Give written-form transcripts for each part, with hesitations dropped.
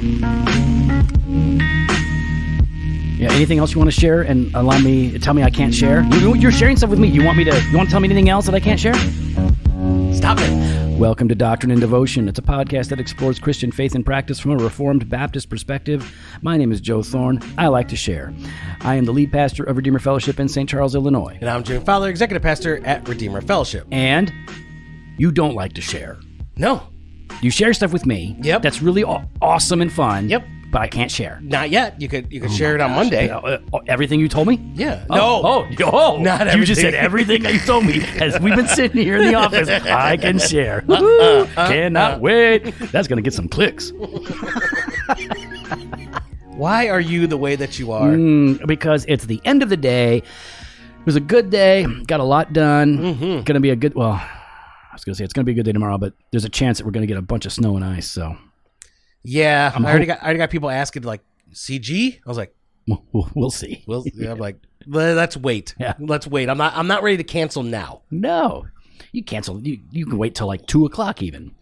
Yeah. Anything else you want to share and tell me I can't share? You're sharing stuff with me. You want to tell me anything else that I can't share? Stop it. Welcome to Doctrine and Devotion. It's a podcast that explores Christian faith and practice from a Reformed Baptist perspective. My name is Joe Thorne. I like to share. I am the lead pastor of Redeemer Fellowship in St. Charles, Illinois. And I'm Jim Fowler, executive pastor at Redeemer Fellowship. And you don't like to share. No. You share stuff with me. Yep. That's really awesome and fun. Yep. But I can't share. Not yet. You could share it on Monday. Everything you told me? Yeah. No. Not everything. You just said everything that you told me as we've been sitting here in the office. I can share. Cannot wait. That's going to get some clicks. Why are you the way that you are? Because it's the end of the day. It was a good day. Got a lot done. Going to be a good, I was going to say it's going to be a good day tomorrow, but there's a chance that we're going to get a bunch of snow and ice, so. Yeah, I already got people asking like CG. I was like, we'll see. I'm like, let's wait. Yeah. Let's wait. I'm not ready to cancel now. No, you cancel. You can wait till like 2:00 even.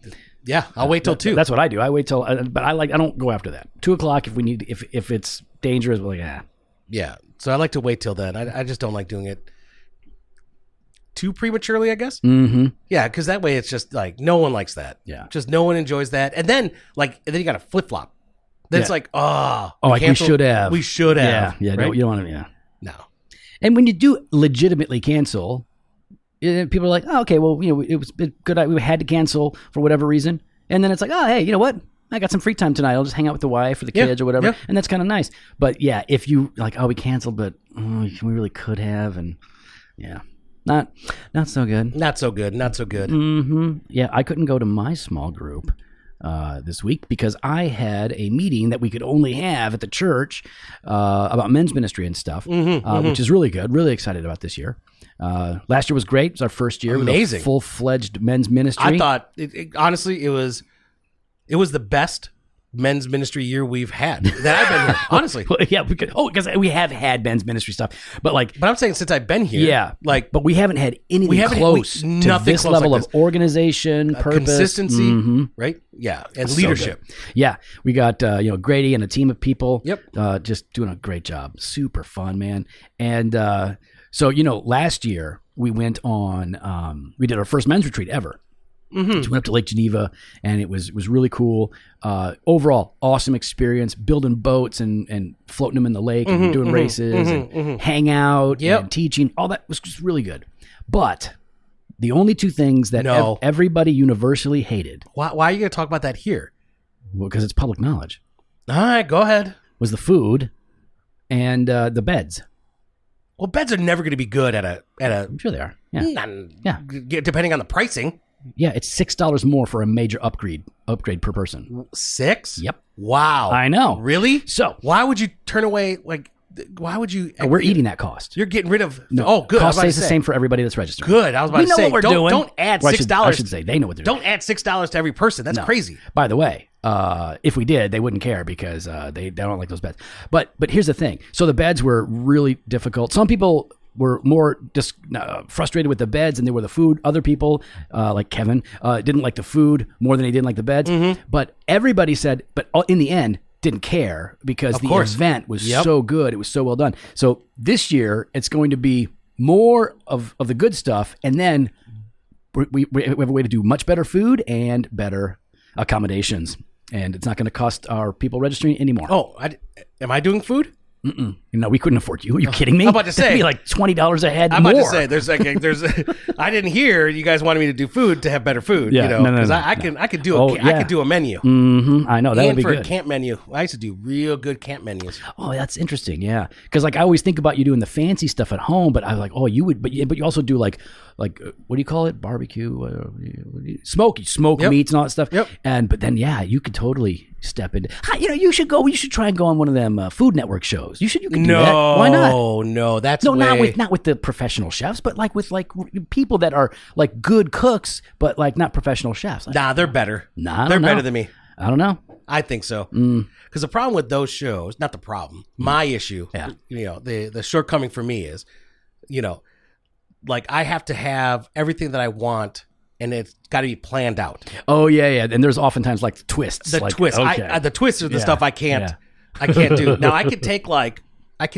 Yeah, I'll wait till 2. That's what I do. I wait till, but I don't go after that. 2:00 if we need, if it's dangerous. We're like, Yeah, so I like to wait till then. I just don't like doing it too prematurely, I guess. Mm-hmm. Yeah, because that way it's just like no one likes that. Yeah, just no one enjoys that. And then you got to flip flop. Then it's like, like we should have. We should have. Yeah. Right? No, you don't want to. Yeah. No. And when you do legitimately cancel, people are like, oh, okay, well, it was good. We had to cancel for whatever reason, and then it's like, oh, hey, you know what? I got some free time tonight. I'll just hang out with the wife or the kids or whatever, and that's kind of nice. But yeah, if you like, we canceled, but we really could have, and yeah. Not so good. Not so good. Mm-hmm. Yeah, I couldn't go to my small group this week because I had a meeting that we could only have at the church about men's ministry and stuff, which is really good. Really excited about this year. Last year was great. It was our first year. Amazing. With a full-fledged men's ministry. I thought, honestly, it was the best men's ministry year we've had that I've been here, honestly. Yeah, because we have had men's ministry stuff, but I'm saying since I've been here, but we haven't had anything close to this level of organization, purpose, consistency, right? Yeah, and leadership. So yeah, we got Grady and a team of people. Yep, just doing a great job. Super fun, man. And so last year we went on. We did our first men's retreat ever. So we went up to Lake Geneva, and it was really cool. Overall, awesome experience, building boats and floating them in the lake and doing races and hang out and teaching. All that was just really good. But the only two things that everybody universally hated. Why are you going to talk about that here? Well, because it's public knowledge. All right, go ahead. Was the food and the beds. Well, beds are never going to be good at a. I'm sure they are. Yeah. Depending on the pricing. Yeah, it's $6 more for a major upgrade per person. 6? Yep. Wow. I know. Really? So why would you turn away? Why would you? We're eating that cost. You're getting rid of. No. Oh, good. Cost stays the same for everybody that's registered. Good. I was about to say. We know what we're doing. Don't add $6. I should say they know what they're doing. Don't add $6 to every person. That's crazy. By the way, if we did, they wouldn't care because they don't like those beds. But here's the thing. So the beds were really difficult. Some people were more just frustrated with the beds than they were the food. Other people, like Kevin, didn't like the food more than he didn't like the beds. But everybody said, but in the end, didn't care because the event was so good. It was so well done. So this year, it's going to be more of the good stuff. And then we have a way to do much better food and better accommodations. And it's not going to cost our people registering anymore. Oh, am I doing food? No, we couldn't afford you. Are you kidding me? I'm about to say, that'd be like $20 a head. I'm about to say, there's I didn't hear you guys wanted me to do food to have better food. Yeah, because I could do a menu. I know that would be good. And for a camp menu, I used to do real good camp menus. Oh, that's interesting. Yeah, because I always think about you doing the fancy stuff at home, but I was like, oh, you would, but you also do like what do you call it? Barbecue, smoke meats and all that stuff. Yep. But then you could totally step into. You should try and go on one of them Food Network shows. You could do that. Why not? No, that's not with the professional chefs, but with people that are like good cooks, but not professional chefs. Nah, they're better. They're better than me. I don't know. I think so. Because the problem with those shows, not the problem, my issue. Yeah. The shortcoming for me is, I have to have everything that I want and it's got to be planned out. Oh yeah. And there's oftentimes like twists. The twists. Okay. The twists are the stuff I can't. Yeah. I can't do. Now I could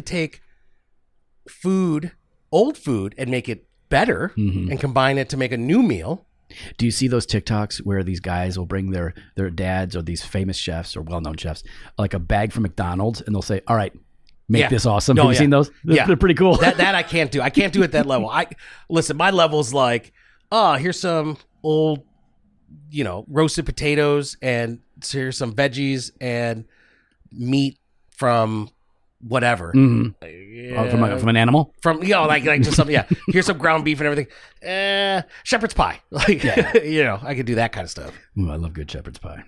take food, old food, and make it better and combine it to make a new meal. Do you see those TikToks where these guys will bring their dads or these famous chefs or well-known chefs like a bag from McDonald's and they'll say, "All right, make this awesome." Have you seen those? They're pretty cool. That I can't do. I can't do at that level. Listen, my level's like, here's some old, roasted potatoes, and here's some veggies and meat from whatever. From an animal? From like just something. Yeah, here's some ground beef and everything. Shepherd's pie. Like I could do that kind of stuff. Ooh, I love good shepherd's pie.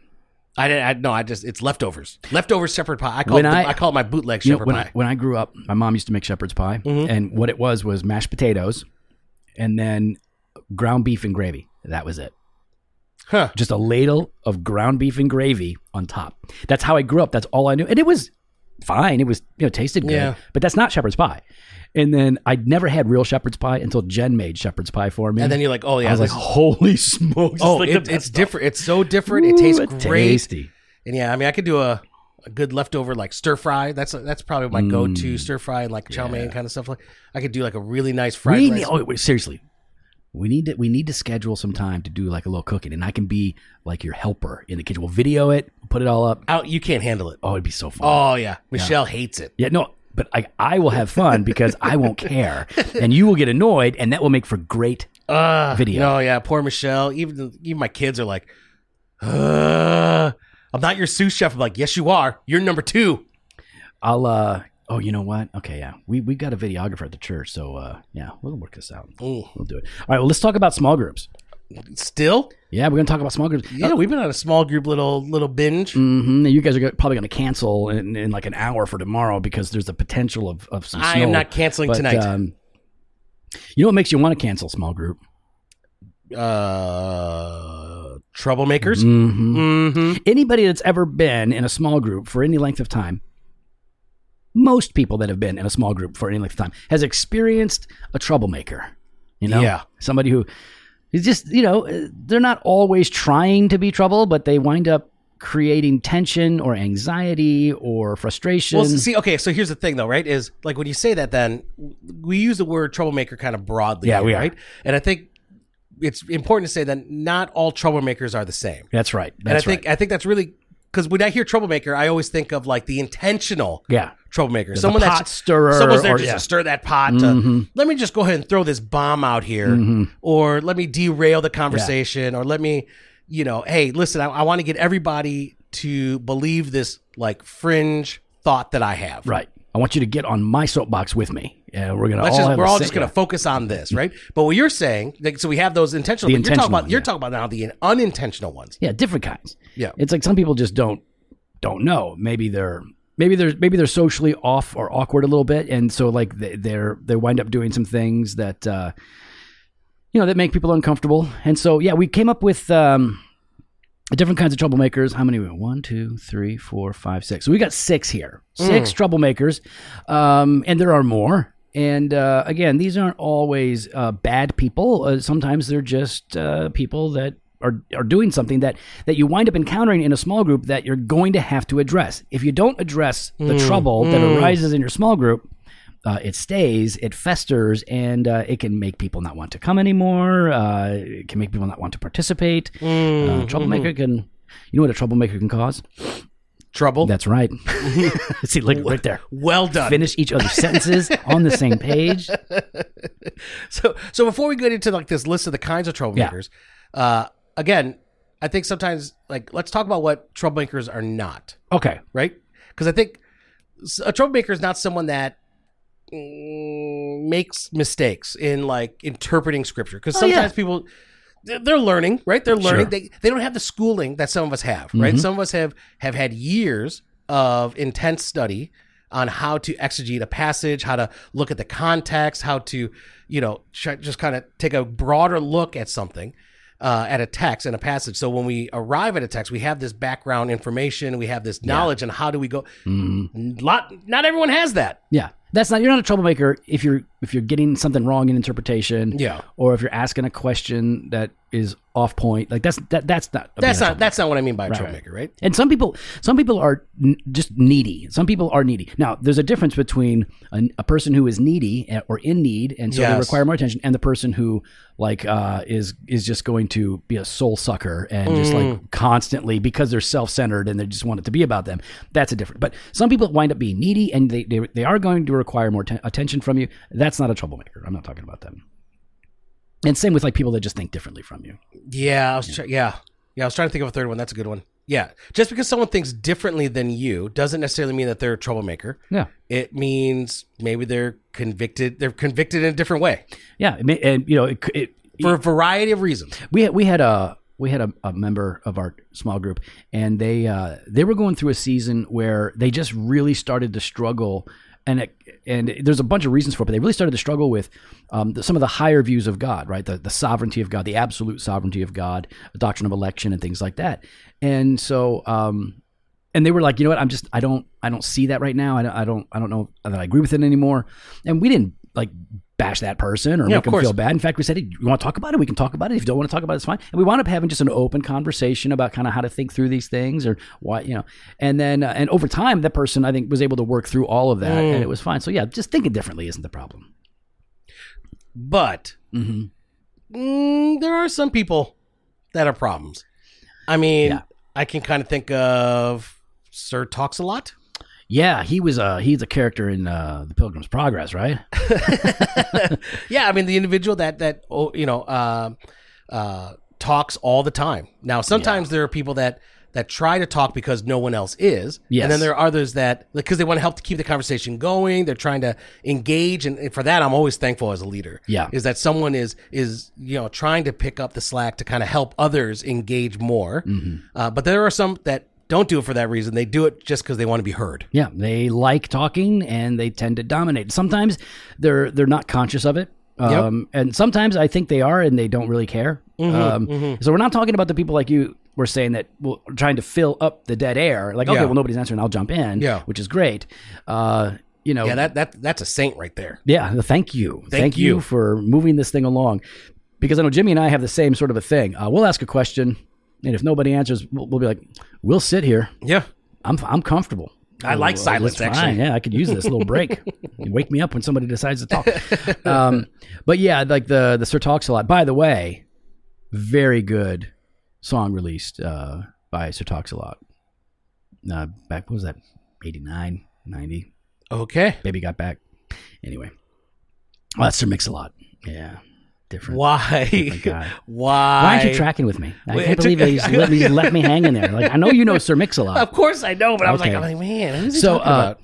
It's leftovers. Leftovers shepherd pie. I call it my bootleg shepherd pie. When I grew up, my mom used to make shepherd's pie, and what it was mashed potatoes, and then ground beef and gravy. That was it. Huh. Just a ladle of ground beef and gravy on top. That's how I grew up. That's all I knew, and it was fine. It was tasted good, but that's not shepherd's pie. And then I'd never had real shepherd's pie until Jen made shepherd's pie for me. And then you're like, oh yeah, I was like, holy smokes! It's different. It's so different. It tastes great. Tasty. And I could do a good leftover like stir fry. That's probably my go-to stir fry, like chow mein kind of stuff. Like I could do like a really nice fried rice. Seriously, we need to schedule some time to do like a little cooking, and I can be like your helper in the kitchen. We'll video it, put it all up. You can't handle it. Oh, it'd be so fun. Oh yeah, Michelle hates it. Yeah, no. But I will have fun because I won't care, and you will get annoyed, and that will make for great video. No, yeah, poor Michelle. Even my kids are like, I'm not your sous chef. I'm like, yes, you are. You're number 2. I'll. Oh, you know what? Okay, yeah, we got a videographer at the church, so we'll work this out. Ooh. We'll do it. All right. Well, let's talk about small groups. Still? Yeah, we're gonna talk about small groups. Yeah, we've been on a small group little binge. Mm-hmm. You guys are probably gonna cancel in like an hour for tomorrow because there's the potential of some snow. I am not canceling tonight. You know what makes you want to cancel small group? Troublemakers. Anybody that's ever been in a small group for any length of time, most people that have been in a small group for any length of time has experienced a troublemaker. Somebody who is just, they're not always trying to be trouble, but they wind up creating tension or anxiety or frustration. Well, see, okay, so here's the thing, though, right? Is like when you say that, then we use the word troublemaker kind of broadly. Yeah, we are. Right? And I think it's important to say that not all troublemakers are the same. That's right. I think that's really, because when I hear troublemaker, I always think of like the intentional troublemaker. Someone that's pot stirrer. Someone's there just to stir that pot. Let me just go ahead and throw this bomb out here, or let me derail the conversation, or let me, hey, listen, I want to get everybody to believe this like fringe thought that I have. Right. I want you to get on my soapbox with me. And we're all just going to focus on this, right? But what you're saying, like, so we have those intentional. You're talking about now the unintentional ones. Yeah, different kinds. Yeah, it's like some people just don't know. Maybe they're socially off or awkward a little bit, and so like they wind up doing some things that that make people uncomfortable. And so we came up with different kinds of troublemakers. How many? 1, 2, 3, 4, 5, 6. So we got 6 here. 6 troublemakers, and there are more. And again, these aren't always bad people. Sometimes they're just people that are doing something that you wind up encountering in a small group that you're going to have to address. If you don't address the trouble that arises in your small group, it stays, it festers, and it can make people not want to come anymore. It can make people not want to participate. Troublemaker can, you know what a troublemaker can cause? Trouble. That's right. See, look right there. Well done. Finish each other's sentences on the same page. So before we get into like this list of the kinds of troublemakers, again, I think sometimes like let's talk about what troublemakers are not. Okay. Right? Because I think a troublemaker is not someone that makes mistakes in like interpreting scripture. Because sometimes people, they're learning, right? They're learning. Sure. They don't have the schooling that some of us have, right? Some of us have had years of intense study on how to exegete a passage, how to look at the context, how to, just kind of take a broader look at something, at a text and a passage. So when we arrive at a text, we have this background information, we have this knowledge, and how do we go? Not everyone has that. Yeah. You're not a troublemaker if you're getting something wrong in interpretation, or if you're asking a question that is off point. Like that's not what I mean by a troublemaker, right? And some people are just needy. Some people are needy. Now, there's a difference between a person who is needy or in need, and so they require more attention, and the person who is just going to be a soul sucker and just like constantly, because they're self-centered and they just want it to be about them. That's a different. But some people wind up being needy, and they are going to require more attention from you. That's not a troublemaker. I'm not talking about them. And same with like people that just think differently from you. I was trying to think of a third one. That's a good one. Yeah. Just because someone thinks differently than you doesn't necessarily mean that they're a troublemaker. Yeah. It means maybe they're convicted. They're convicted in a different way. Yeah. And for a variety of reasons. We had a member of our small group, and they were going through a season where they just really started to struggle. And there's a bunch of reasons for it, but they really started to struggle with some of the higher views of God, right? The sovereignty of God, the absolute sovereignty of God, the doctrine of election, and things like that. And so, and they were like, you know what? I don't see that right now. I don't know that I agree with it anymore. And we didn't like bash that person or make them feel bad. In fact, we said, hey, you want to talk about it? We can talk about it. If you don't want to talk about it, it's fine. And we wound up having just an open conversation about kind of how to think through these things, or why, and then, and over time, that person, I think, was able to work through all of that, and it was fine. So yeah, just thinking differently isn't the problem. But there are some people that are problems. I mean, I can kind of think of Sir Talks a Lot. Yeah, he's a character in the Pilgrim's Progress, right? Yeah, I mean the individual that talks all the time. Now, sometimes there are people that try to talk because no one else is, and then there are others that because they want to help to keep the conversation going. They're trying to engage, and for that, I'm always thankful as a leader. Yeah, is that someone is trying to pick up the slack to kind of help others engage more. But there are some that don't do it for that reason. They do it just because they want to be heard. Yeah, they like talking and they tend to dominate. Sometimes they're not conscious of it. And sometimes I think they are and they don't really care. So we're not talking about the people like you were saying that we're trying to fill up the dead air. Like, okay, well, nobody's answering, I'll jump in, which is great. That's a saint right there. Yeah, thank you. Thank you for moving this thing along. Because I know Jimmy and I have the same sort of a thing. We'll ask a question, and if nobody answers, we'll be like, we'll sit here. Yeah. I'm comfortable. I like silence, actually. Fine. Yeah, I could use this little break. You wake me up when somebody decides to talk. But yeah, like the Sir Talks a Lot. By the way, very good song released by Sir Talks a Lot. Back, what was that? 89, 90. Okay. Baby Got Back. Anyway. Well, that's Sir Mix-a-Lot. Yeah. Different. Why? Different guy. Why aren't you tracking with me? I can't believe you left me hanging there. Like, I know you know Sir Mix-a-Lot. Of course I know, but I was like, man, who's he talking about?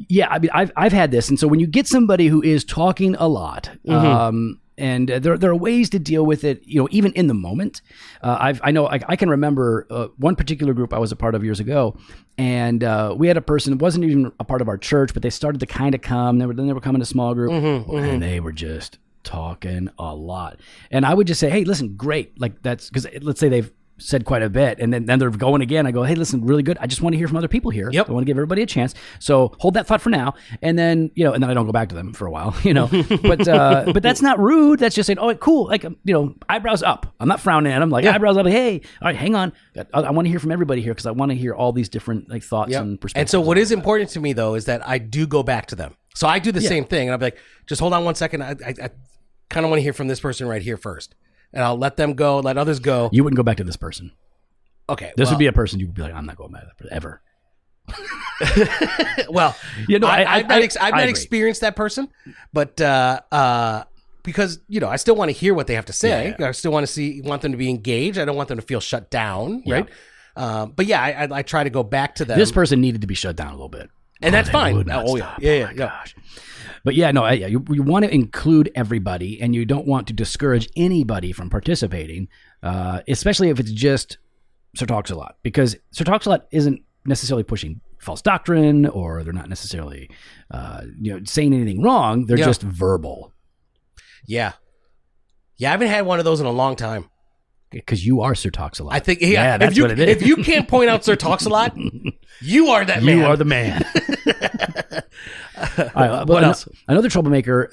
Yeah, I mean, I've had this, and so when you get somebody who is talking a lot, and there are ways to deal with it, even in the moment. I can remember one particular group I was a part of years ago, and we had a person who wasn't even a part of our church, but they started to kind of come. Then they were coming to small group, and they were just talking a lot. And I would just say, hey, listen, great. Like, that's because let's say they've said quite a bit, and then they're going again. I go, hey, listen, really good. I just want to hear from other people here. I want to give everybody a chance. So hold that thought for now. And then, and then I don't go back to them for a while, but that's not rude. That's just saying, oh, cool. Like, eyebrows up. I'm not frowning at them. Like, eyebrows up. Like, hey, all right, hang on. I want to hear from everybody here because I want to hear all these different thoughts and perspectives. And so what is important to me, though, is that I do go back to them. So I do the same thing. And I'll be like, just hold on one second. I kind of want to hear from this person right here first. And I'll let them go, let others go. You wouldn't go back to this person. Okay. This would be a person you would be like, I'm not going back to that ever. Well, I've not experienced that person, but because, I still want to hear what they have to say. I still want them to be engaged. I don't want them to feel shut down, right? But yeah, I try to go back to them. This person needed to be shut down a little bit. And that's fine. Yeah. Gosh. But yeah, no, you want to include everybody, and you don't want to discourage anybody from participating, especially if it's just Sir Talks a Lot, because Sir Talks a Lot isn't necessarily pushing false doctrine, or they're not necessarily, saying anything wrong. They're just verbal. Yeah. Yeah, I haven't had one of those in a long time. Because you are Sir Talks-a-Lot. I think, that's what it is. If you can't point out Sir Talks-a-Lot, you are that man. You are the man. All right, what else? Another troublemaker,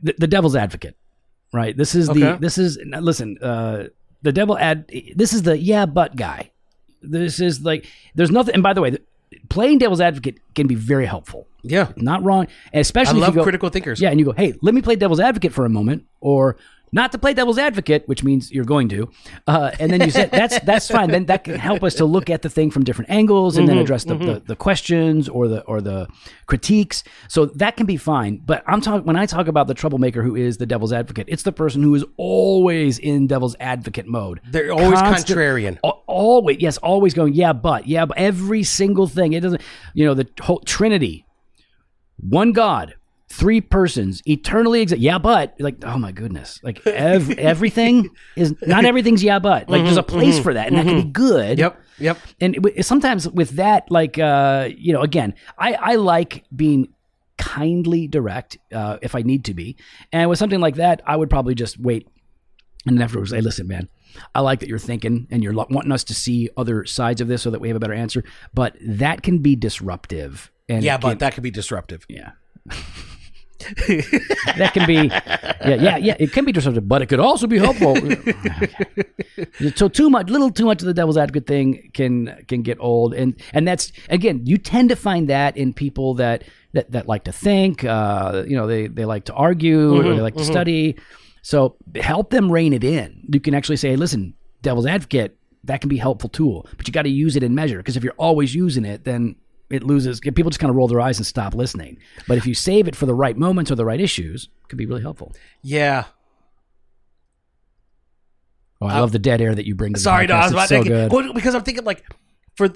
the devil's advocate, right? This is the yeah, but guy. This is like, there's nothing, and by the way, playing devil's advocate can be very helpful. Yeah. Not wrong. And especially I love if you go, critical thinkers. Yeah, and you go, hey, let me play devil's advocate for a moment, or not to play devil's advocate, which means you're going to, and then you say that's fine. Then that can help us to look at the thing from different angles and then address the questions or the critiques. So that can be fine. But when I talk about the troublemaker who is the devil's advocate, it's the person who is always in devil's advocate mode. They're always contrarian. Always going, but every single thing. It doesn't, the whole Trinity, one God, 3 persons, eternally exist. Yeah, but like, oh my goodness, like everything is not everything's but. Like there's a place for that, and that can be good. Yep. And sometimes with that, like again, I like being kindly direct if I need to be, and with something like that, I would probably just wait, and then afterwards say, listen, man, I like that you're thinking and you're wanting us to see other sides of this so that we have a better answer, but that can be disruptive. And that can be disruptive. Yeah. That can be, it can be disruptive, but it could also be helpful. Okay. So little too much of the devil's advocate thing can get old, and that's, again, you tend to find that in people that like to think, they like to argue, or they like to study. So help them rein it in. You can actually say, hey, listen, devil's advocate, that can be a helpful tool, but you got to use it in measure, because if you're always using it, then it loses. People just kind of roll their eyes and stop listening. But if you save it for the right moments or the right issues, it could be really helpful. Yeah. Oh, I love the dead air that you bring to the podcast. No, I was about to good. Well, because I'm thinking, like, for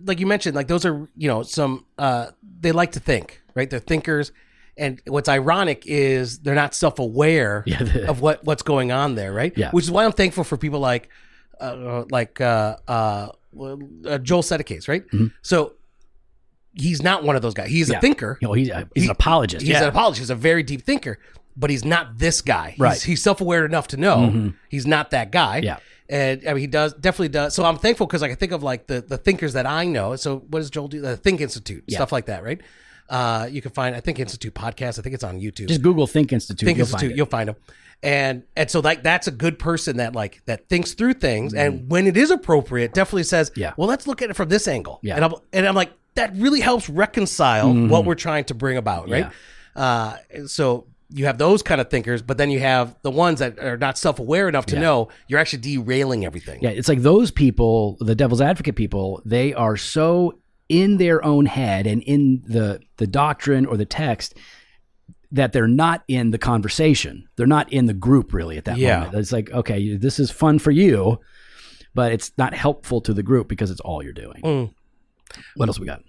like you mentioned, like those are, some they like to think, right? They're thinkers, and what's ironic is they're not self-aware of what's going on there, right? Yeah. Which is why I'm thankful for people like Joel Sedekase, right? Mm-hmm. So he's not one of those guys. He's a thinker. He's an apologist. He's an apologist. He's a very deep thinker, but he's not this guy. Right. He's self-aware enough to know he's not that guy. Yeah. And I mean, he definitely does. So I'm thankful, because I can think of like the thinkers that I know. So what does Joel do? The Think Institute, stuff like that, right? You can find, I think, Institute podcast. I think it's on YouTube. Just Google Think Institute. You'll find them. And so like that's a good person that thinks through things, and when it is appropriate, definitely says, well, let's look at it from this angle. Yeah. And I'm like, that really helps reconcile what we're trying to bring about, right? Yeah. So you have those kind of thinkers, but then you have the ones that are not self-aware enough to know you're actually derailing everything. Yeah, it's like those people, the devil's advocate people, they are so in their own head and in the doctrine or the text that they're not in the conversation. They're not in the group really at that moment. It's like, okay, this is fun for you, but it's not helpful to the group because it's all you're doing. What else we got?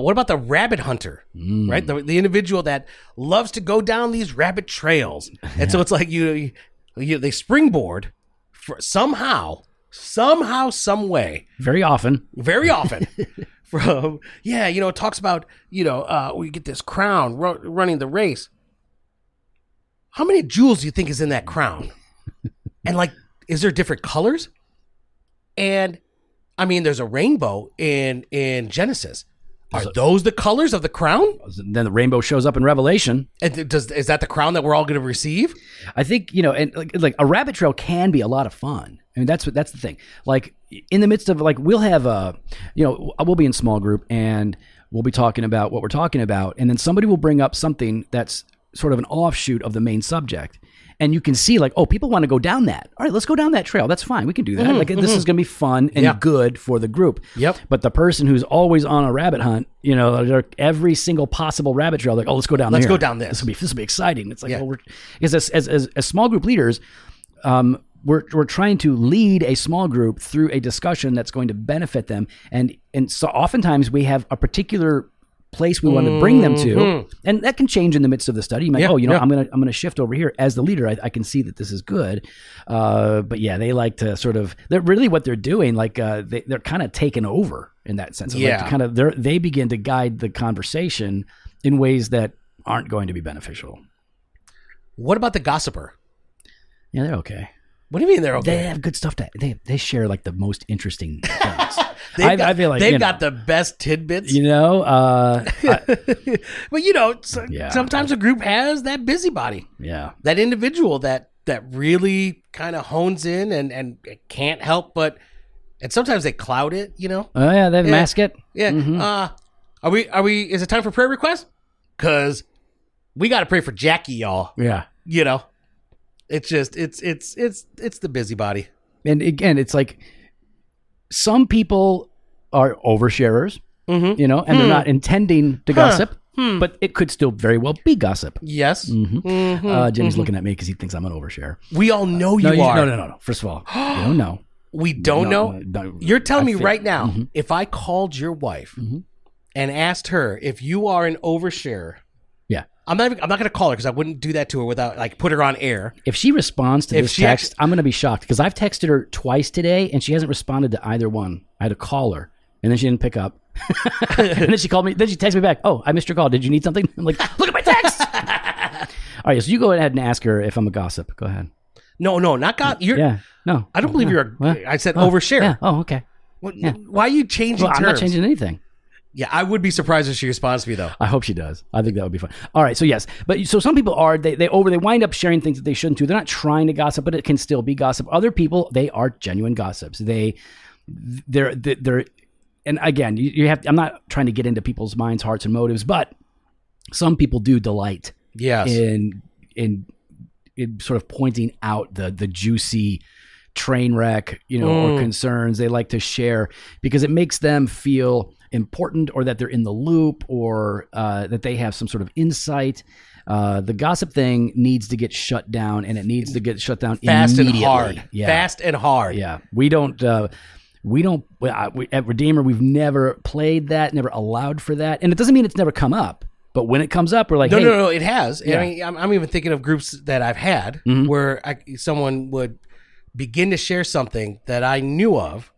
What about the rabbit hunter, right? The individual that loves to go down these rabbit trails. And so it's like they springboard for somehow, some way. Very often. From, it talks about, we get this crown running the race. How many jewels do you think is in that crown? And like, is there different colors? And I mean, there's a rainbow in Genesis. Are those the colors of the crown? Then the rainbow shows up in Revelation. And is that the crown that we're all going to receive? I think, and like a rabbit trail can be a lot of fun. I mean, that's the thing. Like in the midst of we'll have we'll be in small group and we'll be talking about what we're talking about. And then somebody will bring up something that's sort of an offshoot of the main subject. And you can see people want to go down that. All right, let's go down that trail. That's fine. We can do that. This is going to be fun and good for the group. Yep. But the person who's always on a rabbit hunt, every single possible rabbit trail, let's go down there. Let's go down this. This will be exciting. It's like, as small group leaders, we're trying to lead a small group through a discussion that's going to benefit them. And so oftentimes we have a particular place we want to bring them to, and that can change in the midst of the study. You might, I'm gonna shift over here as the leader. I can see that this is good, but they like to sort of. They're really what they're doing. They're kind of taken over in that sense. They begin to guide the conversation in ways that aren't going to be beneficial. What about the gossiper? Yeah, they're okay. What do you mean they're okay? They have good stuff they share like the most interesting things. I feel like they've got the best tidbits. But sometimes a group has that busybody. Yeah. That individual that really kind of hones in and can't help but, and sometimes they cloud it, Oh yeah, they mask it. Yeah. Mm-hmm. Are we is it time for prayer requests? Cause we got to pray for Jackie, y'all. Yeah. It's just, it's the busybody. And again, it's like some people are oversharers, and they're not intending to gossip, but it could still very well be gossip. Yes. Jimmy's looking at me because he thinks I'm an oversharer. We all know you are. No. First of all, you don't know. We don't know? You're telling me right now, Mm-hmm. if I called your wife and asked her if you are an oversharer, yeah. I'm not going to call her because I wouldn't do that to her without put her on air. If she responds to this text, I'm going to be shocked because I've texted her twice today and she hasn't responded to either one. I had to call her and then she didn't pick up. And then she called me. Then she texted me back. Oh, I missed your call. Did you need something? I'm like, look at my text. All right, so you go ahead and ask her if I'm a gossip. Go ahead. No, not gossip. No. I don't believe you're I said overshare. Yeah. Oh, okay. Why are you changing terms? I'm not changing anything. Yeah, I would be surprised if she responds to me though. I hope she does. I think that would be fun. All right, so yes, but so some people are they wind up sharing things that they shouldn't do. They're not trying to gossip, but it can still be gossip. Other people, they are genuine gossips. They're and again, you have. I'm not trying to get into people's minds, hearts, and motives, but some people do delight. Yes. In sort of pointing out the juicy train wreck, or concerns they like to share because it makes them feel important or that they're in the loop or that they have some sort of insight. The gossip thing needs to get shut down, and it needs to get shut down fast immediately. And hard. Yeah. Fast and hard. Yeah. We at Redeemer, we've never played that, never allowed for that. And it doesn't mean it's never come up. But when it comes up, we're like, no, it has. Yeah. I mean, I'm even thinking of groups that I've had where someone would begin to share something that I knew of,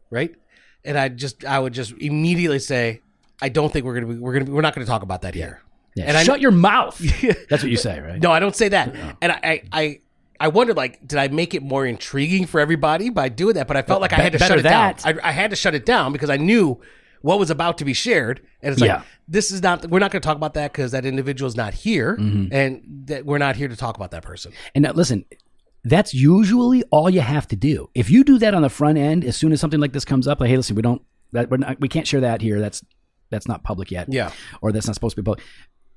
right? And I would just immediately say, I don't think we're not going to talk about that here. Yeah. And shut your mouth. That's what you say, right? No, I don't say that. No. And I wondered, did I make it more intriguing for everybody by doing that? But I felt like I had to shut it down. I had to shut it down because I knew what was about to be shared. And it's like, this is not, we're not going to talk about that because that individual is not here. And that we're not here to talk about that person. And now, listen, that's usually all you have to do. If you do that on the front end, as soon as something like this comes up, like, hey, listen, we can't share that here. That's not public yet. Yeah. Or that's not supposed to be public.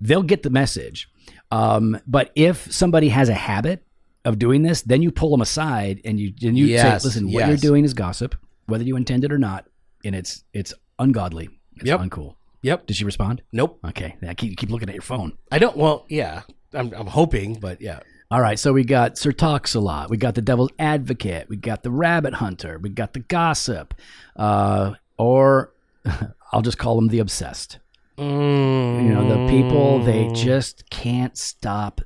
They'll get the message. But if somebody has a habit of doing this, then you pull them aside and you say, listen, what you're doing is gossip, whether you intend it or not. And it's ungodly. It's uncool. Yep. Did she respond? Nope. Okay. I keep looking at your phone. I don't. Well, yeah. I'm hoping, but yeah. All right. So we got Sir Talks a Lot. We got the Devil's Advocate. We got the Rabbit Hunter. We got the Gossip. Or I'll just call them the Obsessed. The people, they just can't stop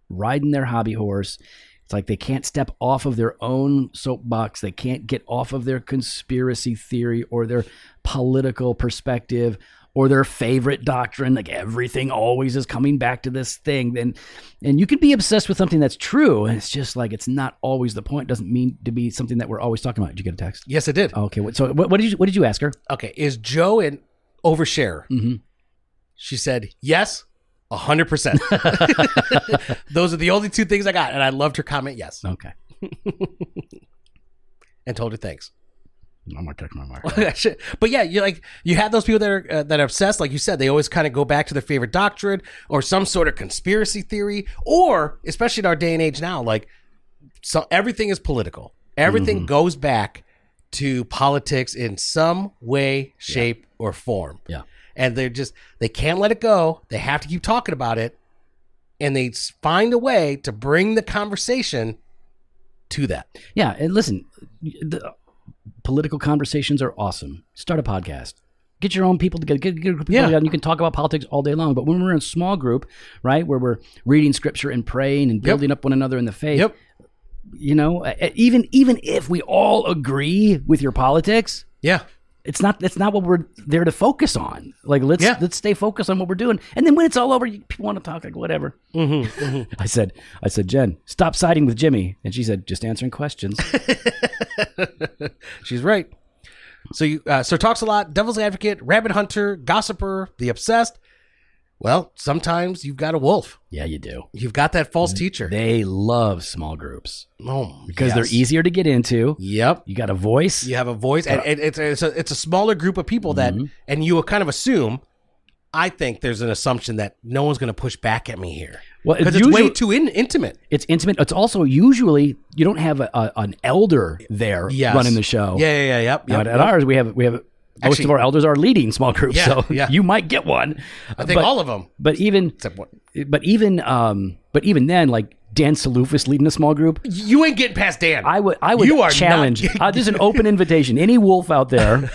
riding their hobby horse. It's like they can't step off of their own soapbox. They can't get off of their conspiracy theory or their political perspective or their favorite doctrine. Like everything always is coming back to this thing. And you can be obsessed with something that's true. And it's just like, it's not always the point. It doesn't mean to be something that we're always talking about. Did you get a text? Yes, I did. Okay. So what did you ask her? Okay. Is Joe an oversharer? She said, yes. 100%. Those are the only two things I got, and I loved her comment. Yes. Okay. And told her thanks. I'm gonna check my mark. But yeah, you have those people that are obsessed, like you said. They always kind of go back to their favorite doctrine or some sort of conspiracy theory, or especially in our day and age now, so everything is political. Everything goes back to politics in some way, shape, or form. Yeah. And they can't let it go. They have to keep talking about it. And they find a way to bring the conversation to that. Yeah. And listen, the political conversations are awesome. Start a podcast. Get your own people together. Get a group of people together, and you can talk about politics all day long. But when we're in a small group, right, where we're reading scripture and praying and building up one another in the faith, even if we all agree with your politics, That's not what we're there to focus on. Like, let's stay focused on what we're doing. And then when it's all over, people want to talk like whatever. I said, Jen, stop siding with Jimmy. And she said, just answering questions. She's right. So talks a lot, devil's advocate, rabbit hunter, gossiper, the obsessed. Well, sometimes you've got a wolf. Yeah, you do. You've got that false teacher. They love small groups. Oh, because they're easier to get into. Yep. You got a voice. You have a voice. And it's a smaller group of people that, and you kind of assume, I think there's an assumption that no one's going to push back at me here. Well, because it's way too intimate. It's intimate. It's also usually, you don't have an elder there running the show. Yep. At ours, we have most of our elders are leading small groups, so you might get one. I think all of them. But even then, like Dan Salufis leading a small group, you ain't getting past Dan. I would challenge. There's an open invitation. Any wolf out there,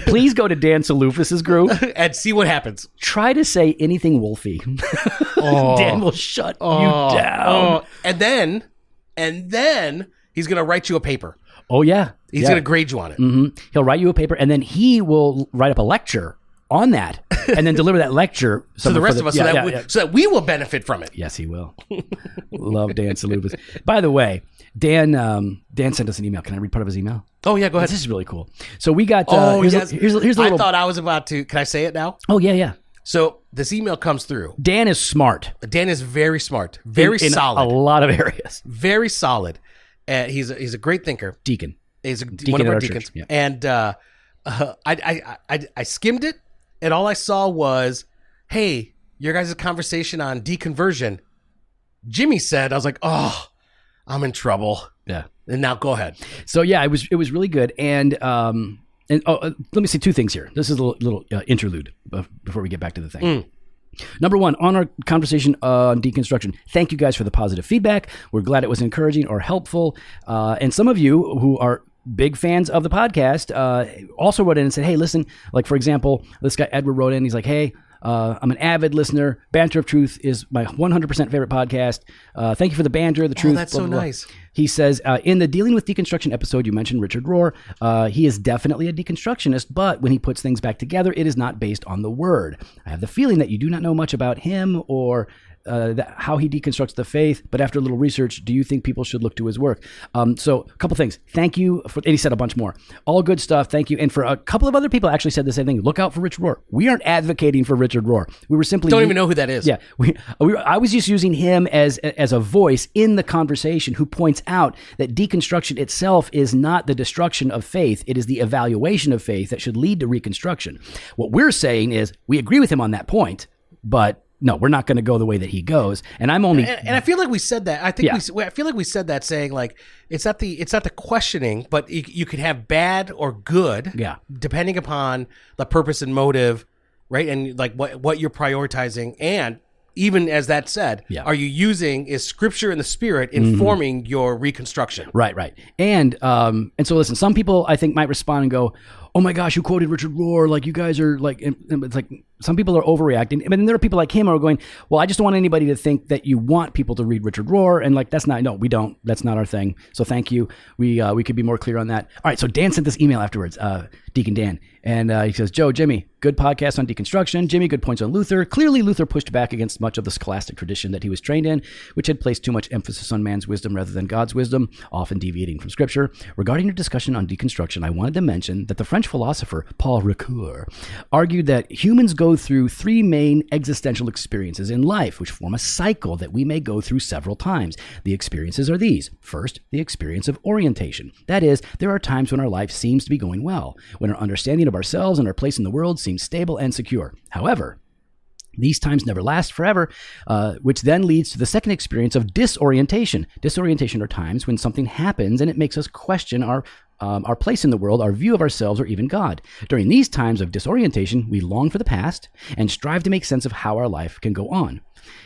please go to Dan Salufis's group and see what happens. Try to say anything wolfy. Dan will shut you down. And then he's gonna write you a paper. Oh yeah. He's going to grade you on it. Mm-hmm. He'll write you a paper, and then he will write up a lecture on that, and then deliver that lecture to the rest of us, so that we will benefit from it. Yes, he will. Love Dan Salubis. By the way, Dan sent us an email. Can I read part of his email? Oh yeah, go ahead. This is really cool. So we got. Here's the little. I thought I was about to. Can I say it now? Oh yeah. So this email comes through. Dan is smart. Dan is very smart, very solid. In a lot of areas. Very solid. He's a great thinker. Deacon. He's one of our deacons. Yeah. And I skimmed it, and all I saw was, hey, your guys' conversation on deconversion. Jimmy said, I was like, oh, I'm in trouble. Yeah. And now go ahead. So yeah, it was really good. And let me say two things here. This is a little interlude before we get back to the thing. Number one, on our conversation on deconstruction, thank you guys for the positive feedback. We're glad it was encouraging or helpful. And some of you who are big fans of the podcast also wrote in and said, hey, listen, like, for example, this guy Edward wrote in. He's like, hey, I'm an avid listener. Banter of Truth is my 100% favorite podcast. Thank you for the banter, the truth. That's blah, so blah, nice. Blah. He says, in the Dealing with Deconstruction episode, you mentioned Richard Rohr. He is definitely a deconstructionist, but when he puts things back together, it is not based on the word. I have the feeling that you do not know much about him or how he deconstructs the faith, but after a little research, do you think people should look to his work? So a couple things. Thank you for, and he said a bunch more. All good stuff. Thank you. And for a couple of other people actually said the same thing. Look out for Richard Rohr. We aren't advocating for Richard Rohr. We were simply don't even know who that is. Yeah, I was just using him as a voice in the conversation who points out that deconstruction itself is not the destruction of faith. It is the evaluation of faith that should lead to reconstruction. What we're saying is we agree with him on that point, but no, we're not going to go the way that he goes. And I'm only, and I feel like we said that. I think I feel like we said that, saying like it's not the questioning, but you could have bad or good, depending upon the purpose and motive, right? And like what you're prioritizing, and even as that said, are you using is Scripture and the Spirit informing your reconstruction? Right. And so listen, some people I think might respond and go, oh my gosh, you quoted Richard Rohr, like you guys are like, it's like some people are overreacting. But then there are people like him who are going, well, I just don't want anybody to think that you want people to read Richard Rohr. And like, we don't, that's not our thing. So thank you. We could be more clear on that. All right. So Dan sent this email afterwards, Deacon Dan. And he says, Joe, Jimmy, good podcast on deconstruction. Jimmy, good points on Luther. Clearly, Luther pushed back against much of the scholastic tradition that he was trained in, which had placed too much emphasis on man's wisdom rather than God's wisdom, often deviating from Scripture. Regarding your discussion on deconstruction, I wanted to mention that the French philosopher Paul Ricoeur argued that humans go through three main existential experiences in life, which form a cycle that we may go through several times. The experiences are these. First, the experience of orientation. That is, there are times when our life seems to be going well, when our understanding of ourselves and our place in the world seems stable and secure. However, these times never last forever, which then leads to the second experience of disorientation. Disorientation are times when something happens and it makes us question our place in the world, our view of ourselves, or even God. During these times of disorientation, we long for the past and strive to make sense of how our life can go on.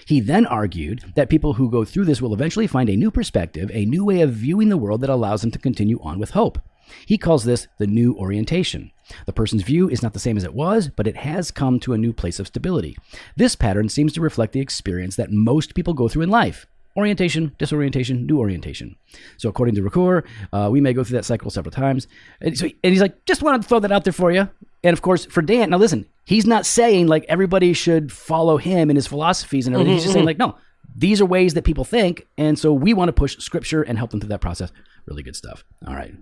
He then argued that people who go through this will eventually find a new perspective, a new way of viewing the world that allows them to continue on with hope. He calls this the new orientation. The person's view is not the same as it was, but it has come to a new place of stability. This pattern seems to reflect the experience that most people go through in life. orientation, disorientation, new orientation. So according to Ricoeur, we may go through that cycle several times. And he's like, just wanted to throw that out there for you. And of course, for Dan, now listen, he's not saying like everybody should follow him and his philosophies and everything. He's just saying like, no, these are ways that people think. And so we want to push scripture and help them through that process. Really good stuff. All right.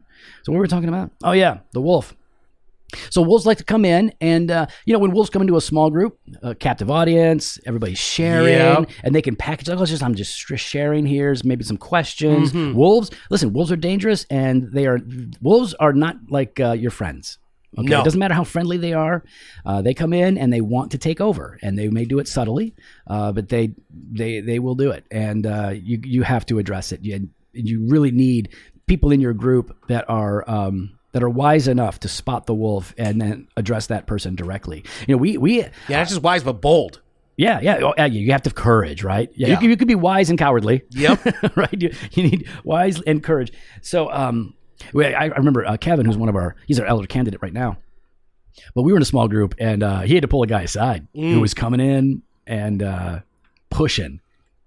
So what were we talking about? Oh yeah, the wolf. So wolves like to come in and, when wolves come into a small group, a captive audience, everybody's sharing and they can package, like, I'm just sharing here, maybe some questions. Wolves are dangerous and wolves are not like your friends. Okay. No. It doesn't matter how friendly they are. They come in and they want to take over, and they may do it subtly, but they will do it. And you have to address it. You really need people in your group that are wise enough to spot the wolf and then address that person directly. We not just wise but bold. Yeah. You have to have courage, right? Yeah. You could be wise and cowardly. Yep. Right. You need wise and courage. So I remember Kevin, who's he's our elder candidate right now. But we were in a small group, and he had to pull a guy aside who was coming in and pushing.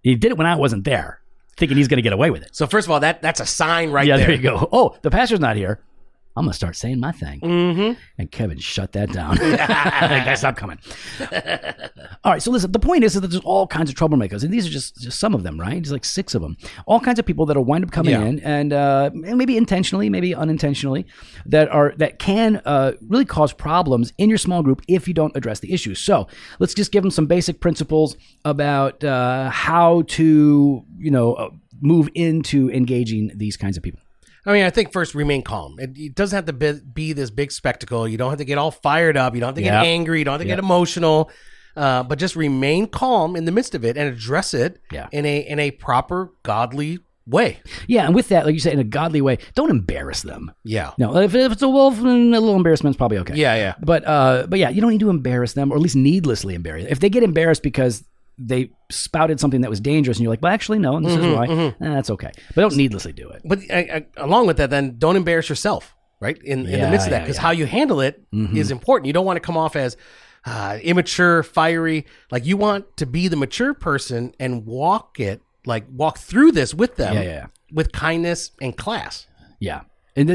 He did it when I wasn't there, thinking he's going to get away with it. So first of all, that's a sign right there. Yeah, there you go. Oh, the pastor's not here. I'm going to start saying my thing. And Kevin shut that down. I stop coming. All right. So listen, the point is that there's all kinds of troublemakers. And these are just some of them, right? There's like 6 of them. All kinds of people that will wind up coming in and maybe intentionally, maybe unintentionally, that can really cause problems in your small group if you don't address the issues. So let's just give them some basic principles about how to, move into engaging these kinds of people. I mean, I think first, remain calm. It doesn't have to be this big spectacle. You don't have to get all fired up. You don't have to get angry. You don't have to get emotional. But just remain calm in the midst of it and address it in a proper, godly way. Yeah, and with that, like you said, in a godly way, don't embarrass them. Yeah. No, if it's a wolf, a little embarrassment's probably okay. Yeah. But yeah, you don't need to embarrass them, or at least needlessly embarrass them. If they get embarrassed because they spouted something that was dangerous and you're like, well, actually, no, and this is why, that's okay. But don't needlessly do it. But along with that, then don't embarrass yourself, right? In the midst of that, because how you handle it is important. You don't want to come off as immature, fiery. Like, you want to be the mature person and walk through this with them with kindness and class. Yeah. And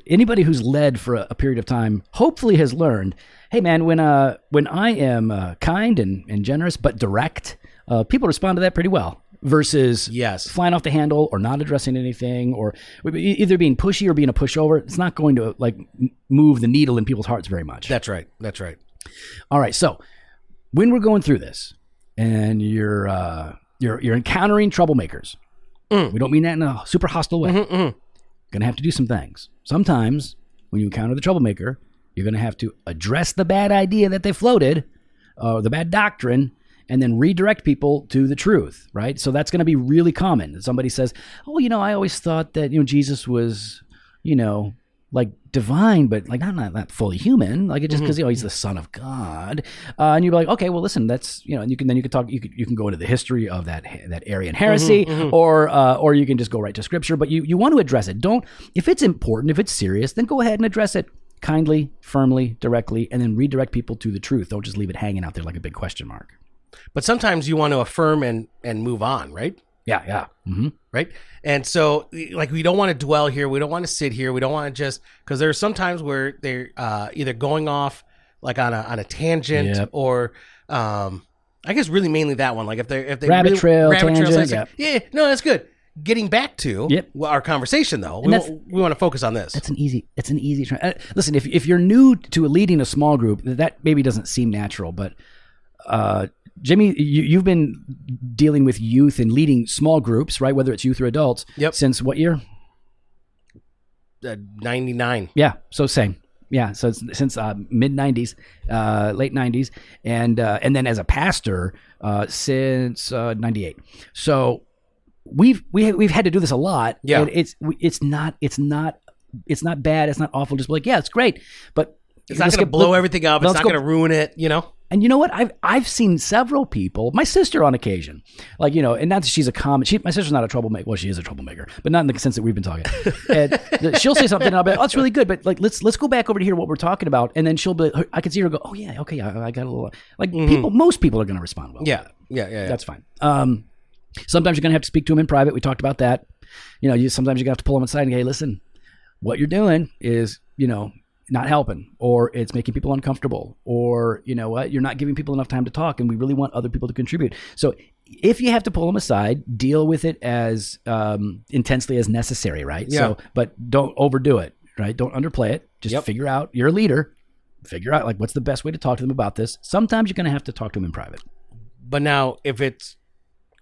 anybody who's led for a period of time hopefully has learned, hey man, when I am kind and generous but direct, people respond to that pretty well. Versus flying off the handle or not addressing anything, or either being pushy or being a pushover. It's not going to move the needle in people's hearts very much. That's right. All right. So when we're going through this, and you're encountering troublemakers, we don't mean that in a super hostile way. Going to have to do some things. Sometimes when you encounter the troublemaker, you're going to have to address the bad idea that they floated, the bad doctrine, and then redirect people to the truth, right? So that's going to be really common. Somebody says, oh, I always thought that, Jesus was, like divine, but like not fully human. Like, it just because he's the Son of God, and you're like, okay, well, listen, that's and you can talk. You can go into the history of that Arian heresy, or you can just go right to Scripture. But you want to address it. If it's important, if it's serious, then go ahead and address it kindly, firmly, directly, and then redirect people to the truth. Don't just leave it hanging out there like a big question mark. But sometimes you want to affirm and move on, right? Yeah. Right. And so, we don't want to dwell here. We don't want to sit here. We don't want to just, because there are some times where they're either going off on a tangent or, I guess really mainly that one. Like if they rabbit trail, tangent. No, that's good. Getting back to our conversation though, we want to focus on this. It's an easy listen, if you're new to leading a small group, that maybe doesn't seem natural, but, Jimmy, you've been dealing with youth and leading small groups, right? Whether it's youth or adults. Yep. Since what year? 99. Yeah. So same. Yeah. So it's since mid 90s, late 90s, and then as a pastor since 98. So we've had to do this a lot. Yeah. And it's not bad. It's not awful. Just like, yeah, it's great, but it's not going to blow everything up. It's not going to ruin it. And you know what? I've seen several people, my sister on occasion, and not that she's my sister's not a troublemaker. Well, she is a troublemaker, but not in the sense that we've been talking. And she'll say something and I'll be like, oh, it's really good. But let's go back over to hear what we're talking about. And then she'll be, I can see her go, oh yeah, okay. I got a little, most people are going to respond well. Yeah. That's fine. Sometimes you're going to have to speak to them in private. We talked about that. Sometimes you're going to have to pull them aside and hey, listen, what you're doing is, not helping, or it's making people uncomfortable, or you're not giving people enough time to talk, and we really want other people to contribute. So if you have to pull them aside, deal with it as intensely as necessary, right? Yeah. So, but don't overdo it, right? Don't underplay it. Just figure out, you're a leader, figure out like what's the best way to talk to them about this. Sometimes you're going to have to talk to them in private. But now if it's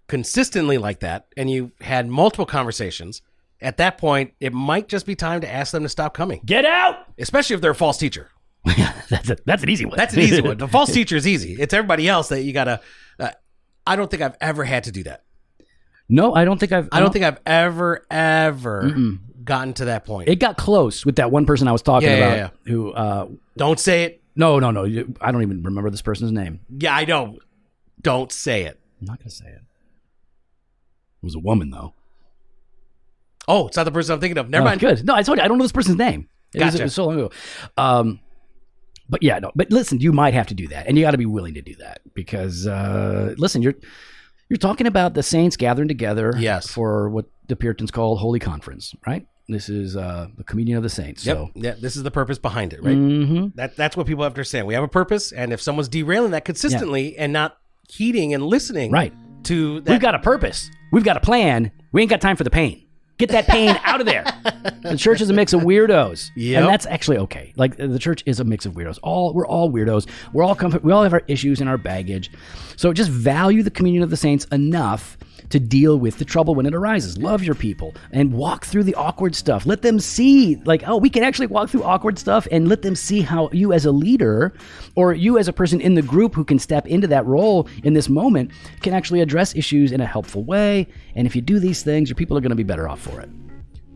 consistently like that and you've had multiple conversations, at that point, it might just be time to ask them to stop coming. Get out! Especially if they're a false teacher. That's an easy one. That's an easy one. The false teacher is easy. It's everybody else that you got to... I don't think I've ever had to do that. No, I don't think I've ever gotten to that point. It got close with that one person I was talking about. Yeah. Who... don't say it. No. I don't even remember this person's name. Yeah, I know. Don't say it. I'm not going to say it. It was a woman, though. Oh, it's not the person I'm thinking of. Never mind. Good. No, I told you, I don't know this person's name. It was so long ago. But yeah, no. But listen, you might have to do that, and you got to be willing to do that because, listen, you're talking about the saints gathering together for what the Puritans called Holy Conference, right? This is the communion of the saints. Yep. So. Yeah, this is the purpose behind it, right? Mm-hmm. That's what people have to understand. We have a purpose, and if someone's derailing that consistently and not heeding and listening to that... We've got a purpose. We've got a plan. We ain't got time for the pain. Get that pain out of there. The church is a mix of weirdos. And that's actually okay. Like the church is a mix of weirdos. We're all weirdos. We all have our issues and our baggage. So just value the communion of the saints enough to deal with the trouble when it arises. Love your people and walk through the awkward stuff. Let them see, like, oh, we can actually walk through awkward stuff, and let them see how you as a leader or you as a person in the group who can step into that role in this moment can actually address issues in a helpful way. And if you do these things, your people are going to be better off for it.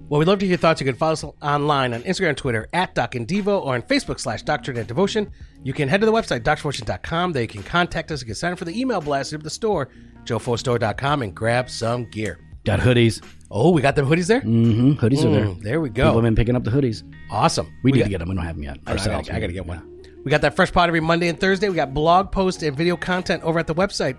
Well, we'd love to hear your thoughts. You can follow us online on Instagram and Twitter @DocandDevo or on Facebook /Doctrine and Devotion. You can head to the website, DoctrineDevotion.com. There you can contact us. You can sign up for the email blast at the store, JoeFoStore.com, and grab some gear. Got hoodies. Oh, we got the hoodies there? Mm-hmm. Hoodies are there. There we go. People have been picking up the hoodies. Awesome. We need to get them. We don't have them yet. I got to get one. We got that fresh pod every Monday and Thursday. We got blog posts and video content over at the website.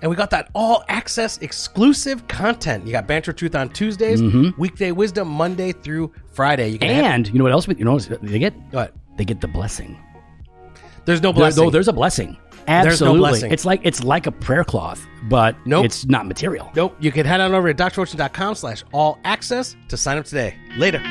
And we got that all-access exclusive content. You got Banter Truth on Tuesdays, Weekday Wisdom Monday through Friday. You know what else? You know what they get? What? They get the blessing. There's no blessing. There's a blessing. Absolutely. There's no blessing. It's like a prayer cloth, but it's not material. Nope. You can head on over to DoctrineDevotion.com /all-access to sign up today. Later.